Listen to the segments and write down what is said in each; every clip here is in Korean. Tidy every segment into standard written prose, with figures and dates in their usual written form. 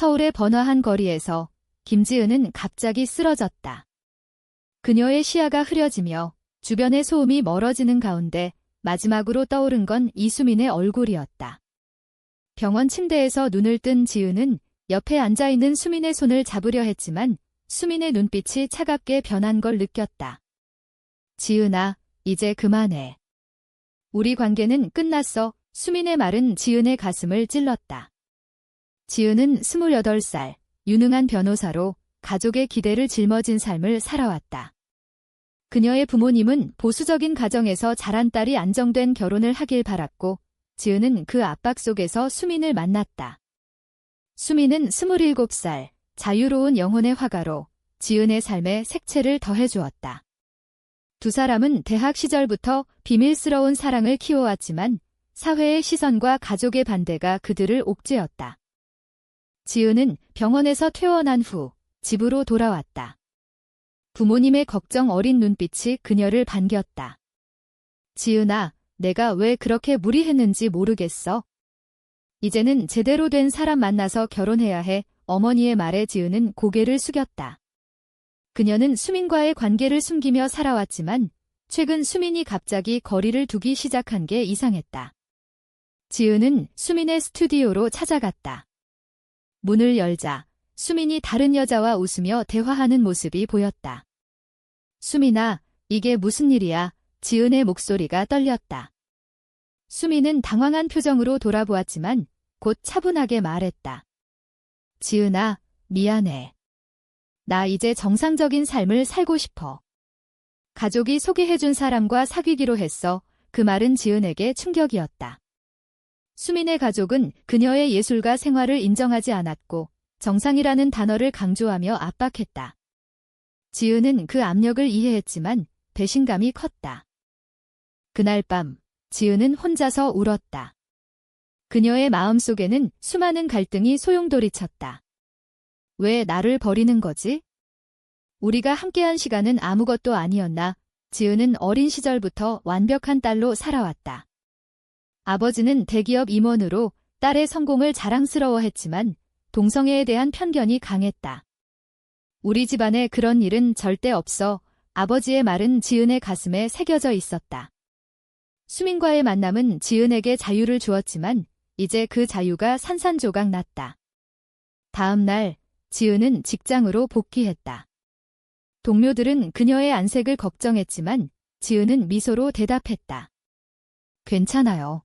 서울의 번화한 거리에서 김지은은 갑자기 쓰러졌다. 그녀의 시야가 흐려지며 주변의 소음이 멀어지는 가운데 마지막으로 떠오른 건 이수민의 얼굴이었다. 병원 침대에서 눈을 뜬 지은은 옆에 앉아있는 수민의 손을 잡으려 했지만 수민의 눈빛이 차갑게 변한 걸 느꼈다. 지은아, 이제 그만해. 우리 관계는 끝났어. 수민의 말은 지은의 가슴을 찔렀다. 지은은 28살, 유능한 변호사로 가족의 기대를 짊어진 삶을 살아왔다. 그녀의 부모님은 보수적인 가정에서 자란 딸이 안정된 결혼을 하길 바랐고 지은은 그 압박 속에서 수민을 만났다. 수민은 27살, 자유로운 영혼의 화가로 지은의 삶에 색채를 더해주었다. 두 사람은 대학 시절부터 비밀스러운 사랑을 키워왔지만 사회의 시선과 가족의 반대가 그들을 옥죄었다. 지은은 병원에서 퇴원한 후 집으로 돌아왔다. 부모님의 걱정 어린 눈빛이 그녀를 반겼다. 지은아, 내가 왜 그렇게 무리했는지 모르겠어. 이제는 제대로 된 사람 만나서 결혼해야 해. 어머니의 말에 지은은 고개를 숙였다. 그녀는 수민과의 관계를 숨기며 살아왔지만 최근 수민이 갑자기 거리를 두기 시작한 게 이상했다. 지은은 수민의 스튜디오로 찾아갔다. 문을 열자 수민이 다른 여자와 웃으며 대화하는 모습이 보였다. 수민아, 이게 무슨 일이야? 지은의 목소리가 떨렸다. 수민은 당황한 표정으로 돌아보았지만 곧 차분하게 말했다. 지은아, 미안해. 나 이제 정상적인 삶을 살고 싶어. 가족이 소개해준 사람과 사귀기로 했어. 그 말은 지은에게 충격이었다. 수민의 가족은 그녀의 예술가 생활을 인정하지 않았고 정상이라는 단어를 강조하며 압박했다. 지은은 그 압력을 이해했지만 배신감이 컸다. 그날 밤 지은은 혼자서 울었다. 그녀의 마음속에는 수많은 갈등이 소용돌이쳤다. 왜 나를 버리는 거지? 우리가 함께한 시간은 아무것도 아니었나? 지은은 어린 시절부터 완벽한 딸로 살아왔다. 아버지는 대기업 임원으로 딸의 성공을 자랑스러워했지만 동성애에 대한 편견이 강했다. 우리 집안에 그런 일은 절대 없어. 아버지의 말은 지은의 가슴에 새겨져 있었다. 수민과의 만남은 지은에게 자유를 주었지만 이제 그 자유가 산산조각 났다. 다음 날 지은은 직장으로 복귀했다. 동료들은 그녀의 안색을 걱정했지만 지은은 미소로 대답했다. 괜찮아요.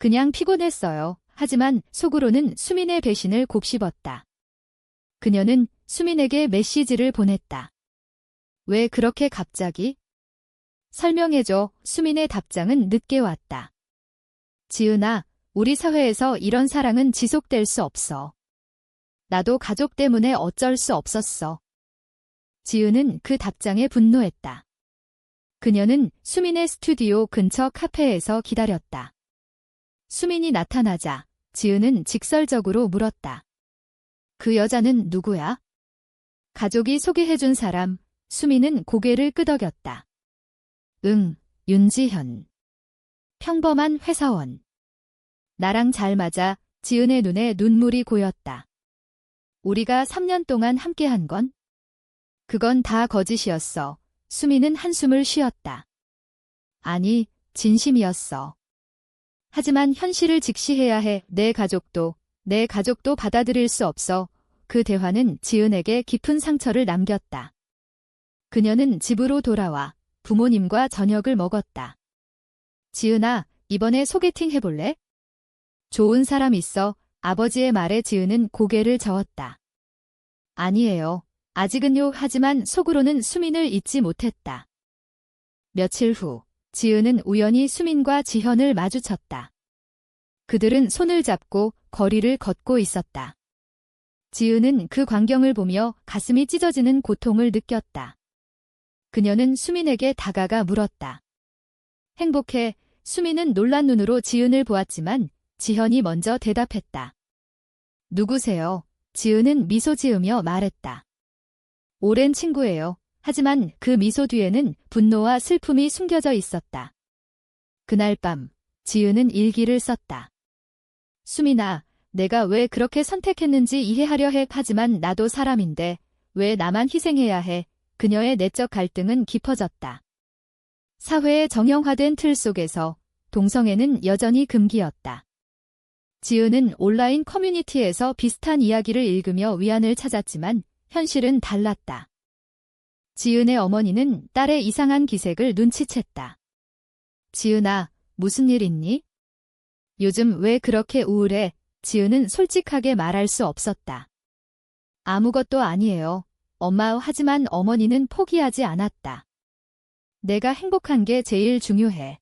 그냥 피곤했어요. 하지만 속으로는 수민의 배신을 곱씹었다. 그녀는 수민에게 메시지를 보냈다. 왜 그렇게 갑자기? 설명해줘. 수민의 답장은 늦게 왔다. 지은아, 우리 사회에서 이런 사랑은 지속될 수 없어. 나도 가족 때문에 어쩔 수 없었어. 지은은 그 답장에 분노했다. 그녀는 수민의 스튜디오 근처 카페에서 기다렸다. 수민이 나타나자 지은은 직설적으로 물었다. 그 여자는 누구야? 가족이 소개해준 사람. 수민은 고개를 끄덕였다. 응, 윤지현. 평범한 회사원. 나랑 잘 맞아. 지은의 눈에 눈물이 고였다. 우리가 3년 동안 함께한 건? 그건 다 거짓이었어. 수민은 한숨을 쉬었다. 아니, 진심이었어. 하지만 현실을 직시해야 해. 내 가족도 받아들일 수 없어. 그 대화는 지은에게 깊은 상처를 남겼다. 그녀는 집으로 돌아와 부모님과 저녁을 먹었다. 지은아, 이번에 소개팅 해볼래? 좋은 사람 있어. 아버지의 말에 지은은 고개를 저었다. 아니에요. 아직은요. 하지만 속으로는 수민을 잊지 못했다. 며칠 후 지은은 우연히 수민과 지현을 마주쳤다. 그들은 손을 잡고 거리를 걷고 있었다. 지은은 그 광경을 보며 가슴이 찢어지는 고통을 느꼈다. 그녀는 수민에게 다가가 물었다. 행복해. 수민은 놀란 눈으로 지은을 보았지만 지현이 먼저 대답했다. 누구세요? 지은은 미소 지으며 말했다. 오랜 친구예요. 하지만 그 미소 뒤에는 분노와 슬픔이 숨겨져 있었다. 그날 밤 지은은 일기를 썼다. 수민아, 내가 왜 그렇게 선택했는지 이해하려 해. 하지만 나도 사람인데 왜 나만 희생해야 해. 그녀의 내적 갈등은 깊어졌다. 사회의 정형화된 틀 속에서 동성애는 여전히 금기였다. 지은은 온라인 커뮤니티에서 비슷한 이야기를 읽으며 위안을 찾았지만 현실은 달랐다. 지은의 어머니는 딸의 이상한 기색을 눈치챘다. 지은아, 무슨 일 있니? 요즘 왜 그렇게 우울해? 지은은 솔직하게 말할 수 없었다. 아무것도 아니에요. 엄마. 하지만 어머니는 포기하지 않았다. 내가 행복한 게 제일 중요해.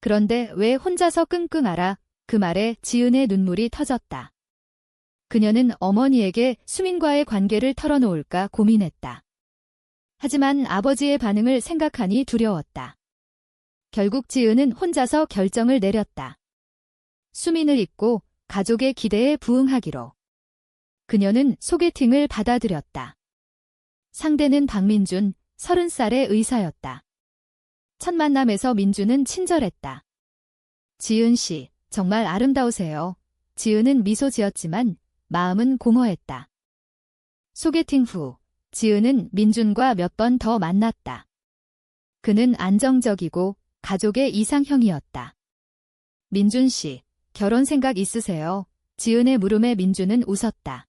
그런데 왜 혼자서 끙끙 앓아? 그 말에 지은의 눈물이 터졌다. 그녀는 어머니에게 수민과의 관계를 털어놓을까 고민했다. 하지만 아버지의 반응을 생각하니 두려웠다. 결국 지은은 혼자서 결정을 내렸다. 수민을 잊고 가족의 기대에 부응하기로. 그녀는 소개팅을 받아들였다. 상대는 박민준, 30살의 의사였다. 첫 만남에서 민준은 친절했다. 지은 씨, 정말 아름다우세요. 지은은 미소 지었지만 마음은 공허했다. 소개팅 후 지은은 민준과 몇 번 더 만났다. 그는 안정적이고 가족의 이상형이었다. 민준 씨, 결혼 생각 있으세요? 지은의 물음에 민준은 웃었다.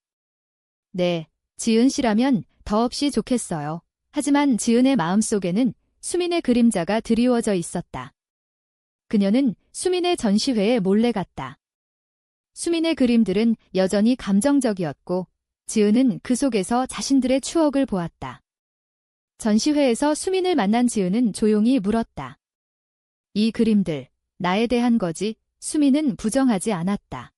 네, 지은 씨라면 더없이 좋겠어요. 하지만 지은의 마음속에는 수민의 그림자가 드리워져 있었다. 그녀는 수민의 전시회에 몰래 갔다. 수민의 그림들은 여전히 감정적이었고 지은은 그 속에서 자신들의 추억을 보았다. 전시회에서 수민을 만난 지은은 조용히 물었다. 이 그림들, 나에 대한 거지? 수민은 부정하지 않았다.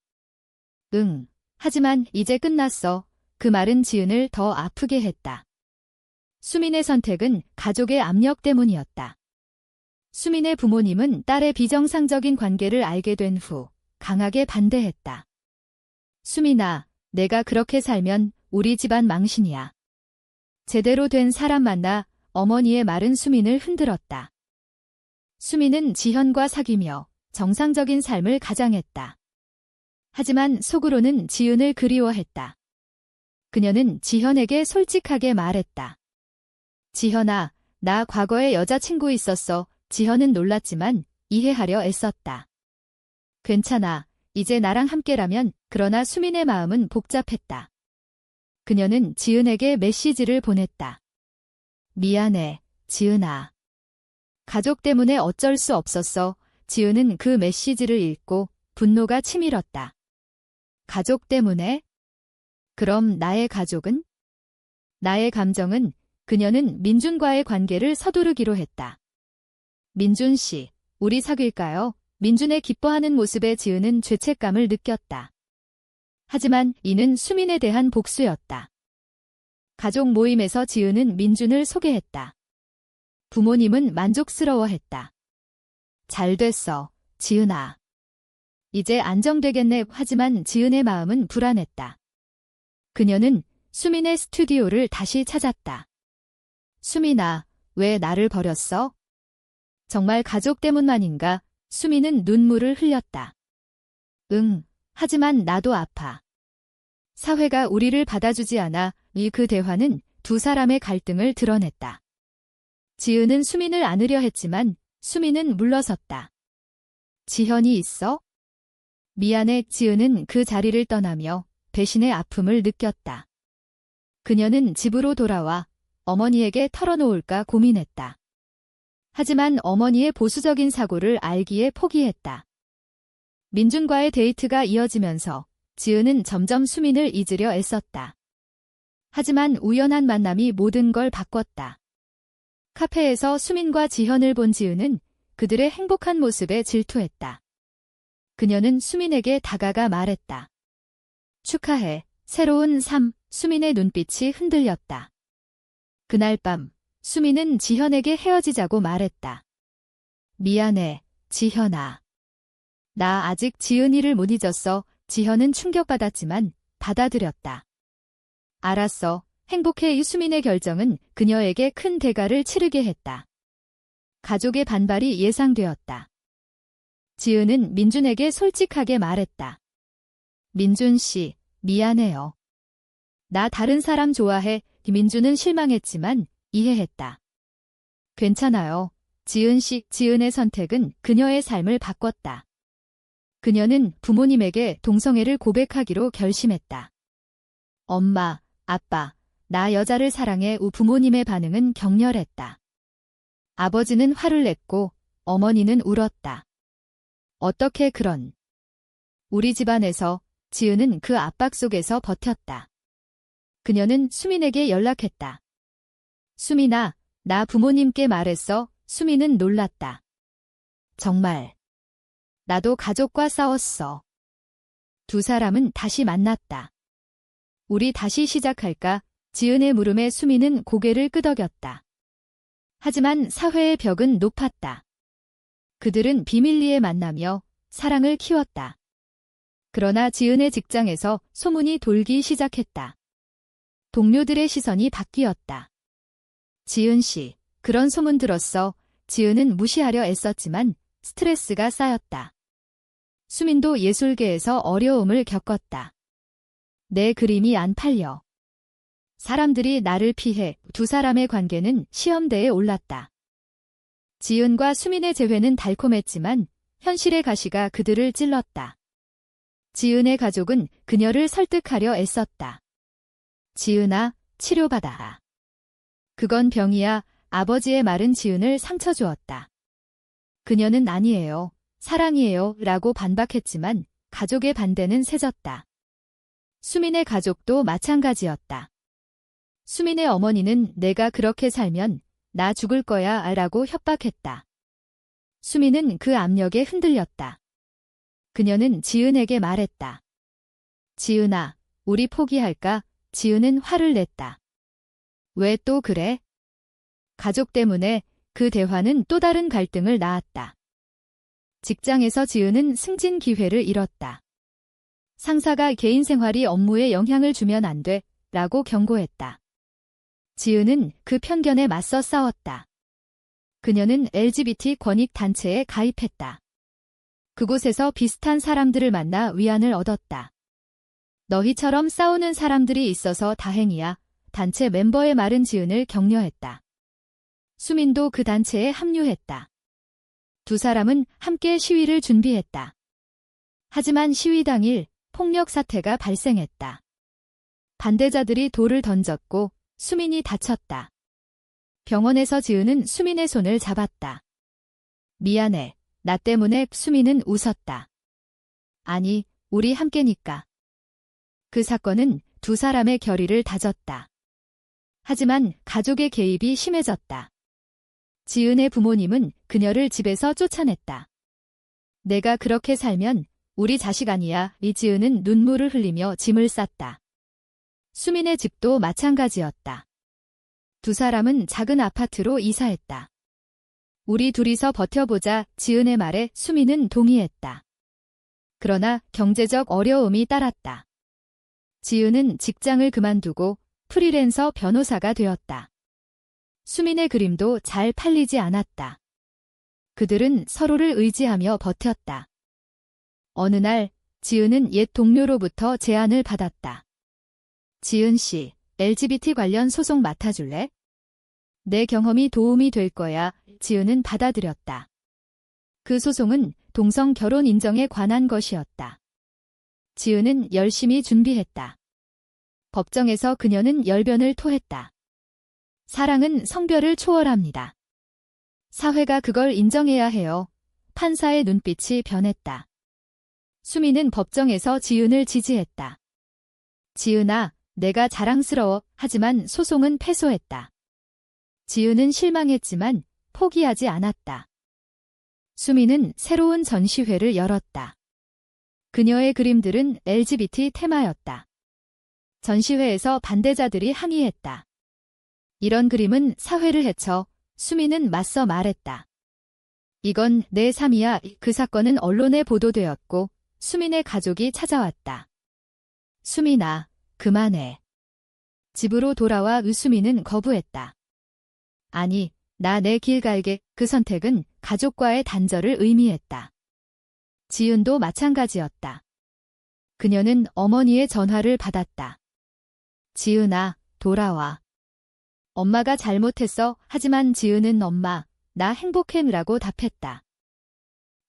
응, 하지만 이제 끝났어. 그 말은 지은을 더 아프게 했다. 수민의 선택은 가족의 압력 때문이었다. 수민의 부모님은 딸의 비정상적인 관계를 알게 된 후 강하게 반대했다. 수민아, 내가 그렇게 살면 우리 집안 망신이야. 제대로 된 사람 만나. 어머니의 말은 수민을 흔들었다. 수민은 지현과 사귀며 정상적인 삶을 가장했다. 하지만 속으로는 지은을 그리워했다. 그녀는 지현에게 솔직하게 말했다. 지현아, 나 과거에 여자친구 있었어. 지현은 놀랐지만 이해하려 애썼다. 괜찮아. 이제 나랑 함께라면. 그러나 수민의 마음은 복잡했다. 그녀는 지은에게 메시지를 보냈다. 미안해, 지은아. 가족 때문에 어쩔 수 없었어. 지은은 그 메시지를 읽고 분노가 치밀었다. 가족 때문에? 그럼 나의 가족은? 나의 감정은? 그녀는 민준과의 관계를 서두르기로 했다. 민준 씨, 우리 사귈까요? 민준의 기뻐하는 모습에 지은은 죄책감을 느꼈다. 하지만 이는 수민에 대한 복수였다. 가족 모임에서 지은은 민준을 소개했다. 부모님은 만족스러워했다. 잘 됐어, 지은아. 이제 안정되겠네. 하지만 지은의 마음은 불안했다. 그녀는 수민의 스튜디오를 다시 찾았다. 수민아, 왜 나를 버렸어? 정말 가족 때문만인가? 수민은 눈물을 흘렸다. 응, 하지만 나도 아파. 사회가 우리를 받아주지 않아. 그 대화는 두 사람의 갈등을 드러냈다. 지은은 수민을 안으려 했지만 수민은 물러섰다. 지현이 있어? 미안해. 지은은 그 자리를 떠나며 배신의 아픔을 느꼈다. 그녀는 집으로 돌아와 어머니에게 털어놓을까 고민했다. 하지만 어머니의 보수적인 사고를 알기에 포기했다. 민준과의 데이트가 이어지면서 지은은 점점 수민을 잊으려 애썼다. 하지만 우연한 만남이 모든 걸 바꿨다. 카페에서 수민과 지현을 본 지은은 그들의 행복한 모습에 질투했다. 그녀는 수민에게 다가가 말했다. 축하해, 새로운 삶. 수민의 눈빛이 흔들렸다. 그날 밤 수민은 지현에게 헤어지자고 말했다. 미안해, 지현아. 나 아직 지은이를 못 잊었어. 지현은 충격받았지만 받아들였다. 알았어. 행복해. 이 수민의 결정은 그녀에게 큰 대가를 치르게 했다. 가족의 반발이 예상되었다. 지은은 민준에게 솔직하게 말했다. 민준 씨, 미안해요. 나 다른 사람 좋아해. 민준은 실망했지만 이해했다. 괜찮아요. 지은 씨, 지은의 선택은 그녀의 삶을 바꿨다. 그녀는 부모님에게 동성애를 고백하기로 결심했다. 엄마, 아빠, 나 여자를 사랑해. 부모님의 반응은 격렬했다. 아버지는 화를 냈고 어머니는 울었다. 어떻게 그런? 우리 집안에서 지은은 그 압박 속에서 버텼다. 그녀는 수민에게 연락했다. 수민아, 나 부모님께 말했어. 수민은 놀랐다. 정말. 나도 가족과 싸웠어. 두 사람은 다시 만났다. 우리 다시 시작할까? 지은의 물음에 수민은 고개를 끄덕였다. 하지만 사회의 벽은 높았다. 그들은 비밀리에 만나며 사랑을 키웠다. 그러나 지은의 직장에서 소문이 돌기 시작했다. 동료들의 시선이 바뀌었다. 지은 씨, 그런 소문 들었어. 지은은 무시하려 애썼지만 스트레스가 쌓였다. 수민도 예술계에서 어려움을 겪었다. 내 그림이 안 팔려. 사람들이 나를 피해. 두 사람의 관계는 시험대에 올랐다. 지은과 수민의 재회는 달콤했지만 현실의 가시가 그들을 찔렀다. 지은의 가족은 그녀를 설득하려 애썼다. 지은아, 치료받아. 그건 병이야. 아버지의 말은 지은을 상처 주었다. 그녀는 아니에요. 사랑이에요. 라고 반박했지만 가족의 반대는 세졌다. 수민의 가족도 마찬가지였다. 수민의 어머니는 내가 그렇게 살면 나 죽을 거야 라고 협박했다. 수민은 그 압력에 흔들렸다. 그녀는 지은에게 말했다. 지은아, 우리 포기할까? 지은은 화를 냈다. 왜 또 그래? 가족 때문에. 그 대화는 또 다른 갈등을 낳았다. 직장에서 지은은 승진 기회를 잃었다. 상사가 개인 생활이 업무에 영향을 주면 안 돼, 라고 경고했다. 지은은 그 편견에 맞서 싸웠다. 그녀는 LGBT 권익 단체에 가입했다. 그곳에서 비슷한 사람들을 만나 위안을 얻었다. 너희처럼 싸우는 사람들이 있어서 다행이야. 단체 멤버의 말은 지은을 격려했다. 수민도 그 단체에 합류했다. 두 사람은 함께 시위를 준비했다. 하지만 시위 당일 폭력 사태가 발생했다. 반대자들이 돌을 던졌고 수민이 다쳤다. 병원에서 지은은 수민의 손을 잡았다. 미안해. 나 때문에. 수민은 웃었다. 아니, 우리 함께니까. 그 사건은 두 사람의 결의를 다졌다. 하지만 가족의 개입이 심해졌다. 지은의 부모님은 그녀를 집에서 쫓아냈다. 내가 그렇게 살면 우리 자식 아니야. 이지은은 눈물을 흘리며 짐을 쌌다. 수민의 집도 마찬가지였다. 두 사람은 작은 아파트로 이사했다. 우리 둘이서 버텨보자. 지은의 말에 수민은 동의했다. 그러나 경제적 어려움이 따랐다. 지은은 직장을 그만두고 프리랜서 변호사가 되었다. 수민의 그림도 잘 팔리지 않았다. 그들은 서로를 의지하며 버텼다. 어느 날 지은은 옛 동료로부터 제안을 받았다. 지은 씨, LGBT 관련 소송 맡아줄래? 내 경험이 도움이 될 거야. 지은은 받아들였다. 그 소송은 동성 결혼 인정에 관한 것이었다. 지은은 열심히 준비했다. 법정에서 그녀는 열변을 토했다. 사랑은 성별을 초월합니다. 사회가 그걸 인정해야 해요. 판사의 눈빛이 변했다. 수민은 법정에서 지은을 지지했다. 지은아, 내가 자랑스러워. 하지만 소송은 패소했다. 지은은 실망했지만 포기하지 않았다. 수민은 새로운 전시회를 열었다. 그녀의 그림들은 LGBT 테마였다. 전시회에서 반대자들이 항의했다. 이런 그림은 사회를 해쳐. 수민은 맞서 말했다. 이건 내 삶이야. 그 사건은 언론에 보도되었고 수민의 가족이 찾아왔다. 수민아, 그만해. 집으로 돌아와. 수민은 거부했다. 아니, 나 내 길 갈게. 그 선택은 가족과의 단절을 의미했다. 지은도 마찬가지였다. 그녀는 어머니의 전화를 받았다. 지은아, 돌아와. 엄마가 잘못했어. 하지만 지은은 엄마, 나 행복해라고 답했다.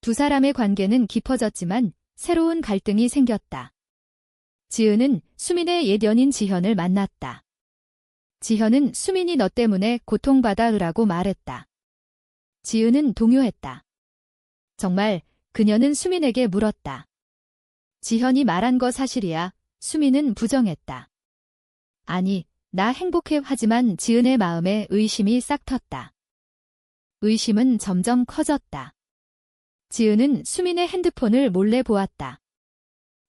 두 사람의 관계는 깊어졌지만 새로운 갈등이 생겼다. 지은은 수민의 옛 연인 지현을 만났다. 지현은 수민이 너 때문에 고통받아라고 말했다. 지은은 동요했다. 정말 그녀는 수민에게 물었다. 지현이 말한 거 사실이야? 수민은 부정했다. 아니, 나 행복해. 하지만 지은의 마음에 의심이 싹 텄다. 의심은 점점 커졌다. 지은은 수민의 핸드폰을 몰래 보았다.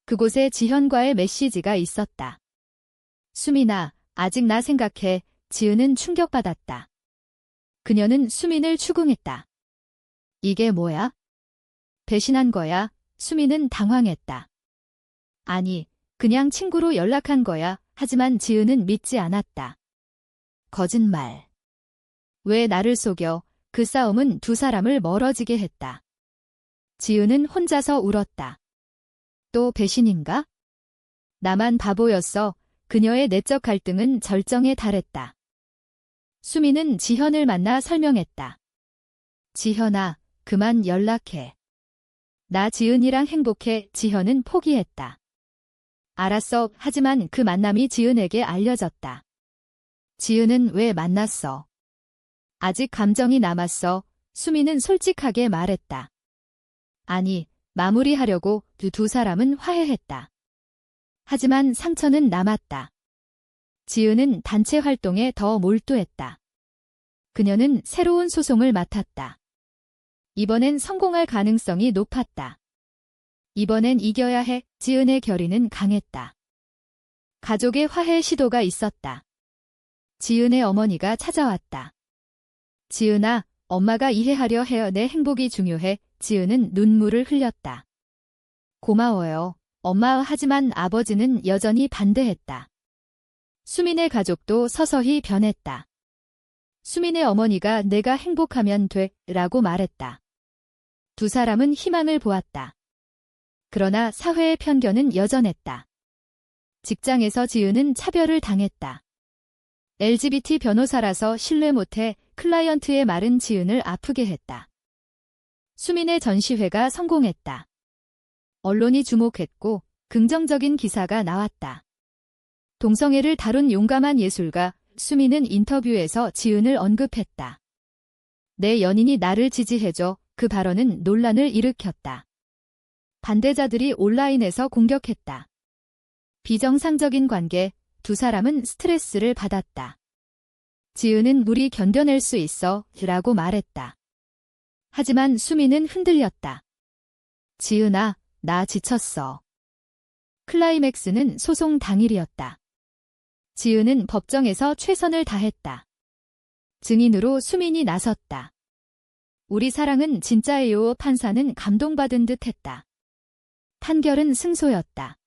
그곳에 지현과의 메시지가 있었다. 수민아, 아직 나 생각해. 지은은 충격받았다. 그녀는 수민을 추궁했다. 이게 뭐야? 배신한 거야? 수민은 당황했다. 아니, 그냥 친구로 연락한 거야. 하지만 지은은 믿지 않았다. 거짓말. 왜 나를 속여? 그 싸움은 두 사람을 멀어지게 했다. 지은은 혼자서 울었다. 또 배신인가? 나만 바보였어. 그녀의 내적 갈등은 절정에 달했다. 수민은 지현을 만나 설명했다. 지현아, 그만 연락해. 나 지은이랑 행복해. 지현은 포기했다. 알았어. 하지만 그 만남이 지은에게 알려졌다. 지은은 왜 만났어? 아직 감정이 남았어. 수민은 솔직하게 말했다. 아니, 마무리하려고. 두 사람은 화해했다. 하지만 상처는 남았다. 지은은 단체 활동에 더 몰두했다. 그녀는 새로운 소송을 맡았다. 이번엔 성공할 가능성이 높았다. 이번엔 이겨야 해. 지은의 결의는 강했다. 가족의 화해 시도가 있었다. 지은의 어머니가 찾아왔다. 지은아, 엄마가 이해하려 해요. 내 행복이 중요해. 지은은 눈물을 흘렸다. 고마워요, 엄마. 하지만 아버지는 여전히 반대했다. 수민의 가족도 서서히 변했다. 수민의 어머니가 내가 행복하면 돼 라고 말했다. 두 사람은 희망을 보았다. 그러나 사회의 편견은 여전했다. 직장에서 지은은 차별을 당했다. LGBT 변호사라서 신뢰 못해. 클라이언트의 말은 지은을 아프게 했다. 수민의 전시회가 성공했다. 언론이 주목했고 긍정적인 기사가 나왔다. 동성애를 다룬 용감한 예술가 수민은 인터뷰에서 지은을 언급했다. 내 연인이 나를 지지해줘. 그 발언은 논란을 일으켰다. 반대자들이 온라인에서 공격했다. 비정상적인 관계, 두 사람은 스트레스를 받았다. 지은은 우리 견뎌낼 수 있어 라고 말했다. 하지만 수민은 흔들렸다. 지은아, 나 지쳤어. 클라이맥스는 소송 당일이었다. 지은은 법정에서 최선을 다했다. 증인으로 수민이 나섰다. 우리 사랑은 진짜예요. 판사는 감동받은 듯 했다. 판결은 승소였다.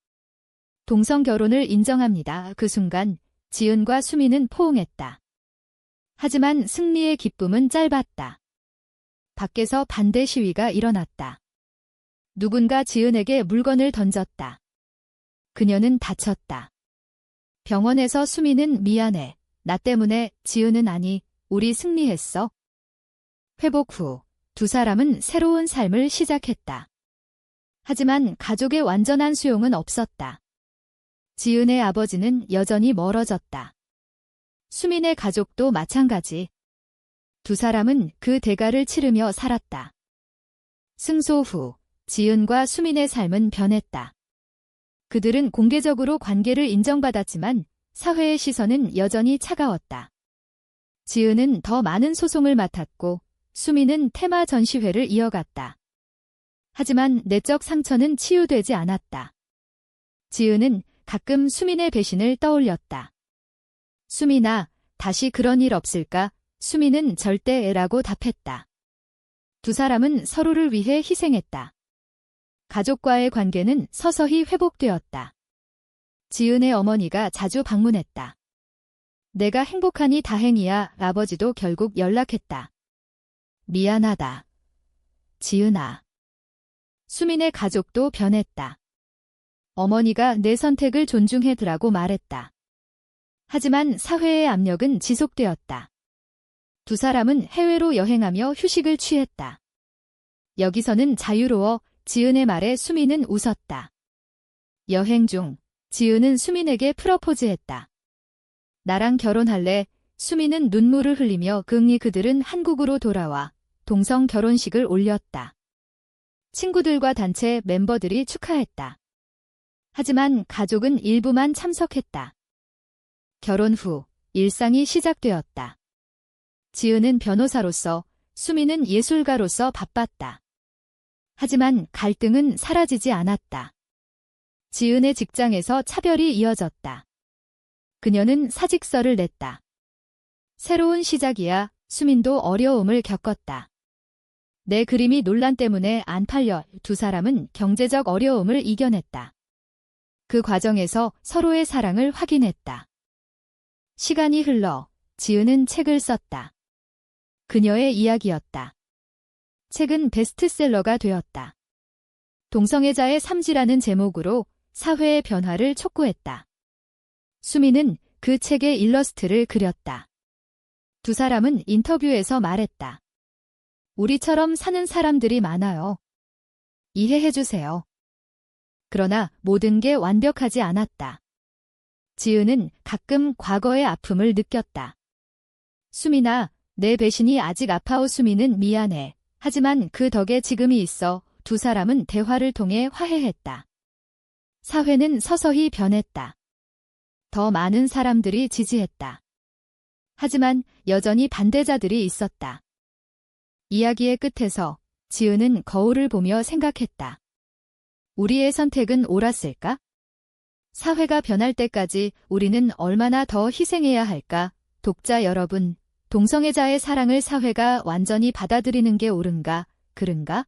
동성 결혼을 인정합니다. 그 순간 지은과 수민은 포옹했다. 하지만 승리의 기쁨은 짧았다. 밖에서 반대 시위가 일어났다. 누군가 지은에게 물건을 던졌다. 그녀는 다쳤다. 병원에서 수민은 미안해. 나 때문에. 지은은 아니, 우리 승리했어. 회복 후 두 사람은 새로운 삶을 시작했다. 하지만 가족의 완전한 수용은 없었다. 지은의 아버지는 여전히 멀어졌다. 수민의 가족도 마찬가지. 두 사람은 그 대가를 치르며 살았다. 승소 후 지은과 수민의 삶은 변했다. 그들은 공개적으로 관계를 인정받았지만 사회의 시선은 여전히 차가웠다. 지은은 더 많은 소송을 맡았고 수민은 테마 전시회를 이어갔다. 하지만 내적 상처는 치유되지 않았다. 지은은 가끔 수민의 배신을 떠올렸다. 수민아, 다시 그런 일 없을까? 수민은 절대라고 답했다. 두 사람은 서로를 위해 희생했다. 가족과의 관계는 서서히 회복되었다. 지은의 어머니가 자주 방문했다. 내가 행복하니 다행이야. 아버지도 결국 연락했다. 미안하다, 지은아. 수민의 가족도 변했다. 어머니가 내 선택을 존중해두라고 말했다. 하지만 사회의 압력은 지속되었다. 두 사람은 해외로 여행하며 휴식을 취했다. 여기서는 자유로워 지은의 말에 수민은 웃었다. 여행 중 지은은 수민에게 프러포즈했다. 나랑 결혼할래? 수민은 눈물을 흘리며 긍이 그들은 한국으로 돌아와 동성 결혼식을 올렸다. 친구들과 단체 멤버들이 축하했다. 하지만 가족은 일부만 참석했다. 결혼 후 일상이 시작되었다. 지은은 변호사로서, 수민은 예술가로서 바빴다. 하지만 갈등은 사라지지 않았다. 지은의 직장에서 차별이 이어졌다. 그녀는 사직서를 냈다. 새로운 시작이야. 수민도 어려움을 겪었다. 내 그림이 논란 때문에 안 팔려. 두 사람은 경제적 어려움을 이겨냈다. 그 과정에서 서로의 사랑을 확인했다. 시간이 흘러 지은은 책을 썼다. 그녀의 이야기였다. 책은 베스트셀러가 되었다. 동성애자의 삶지라는 제목으로 사회의 변화를 촉구했다. 수민은 그 책의 일러스트를 그렸다. 두 사람은 인터뷰에서 말했다. 우리처럼 사는 사람들이 많아요. 이해해주세요. 그러나 모든 게 완벽하지 않았다. 지은은 가끔 과거의 아픔을 느꼈다. 수민아, 내 배신이 아직 아파오. 수민은 미안해. 하지만 그 덕에 지금이 있어. 두 사람은 대화를 통해 화해했다. 사회는 서서히 변했다. 더 많은 사람들이 지지했다. 하지만 여전히 반대자들이 있었다. 이야기의 끝에서 지은은 거울을 보며 생각했다. 우리의 선택은 옳았을까? 사회가 변할 때까지 우리는 얼마나 더 희생해야 할까? 독자 여러분, 동성애자의 사랑을 사회가 완전히 받아들이는 게 옳은가, 그른가?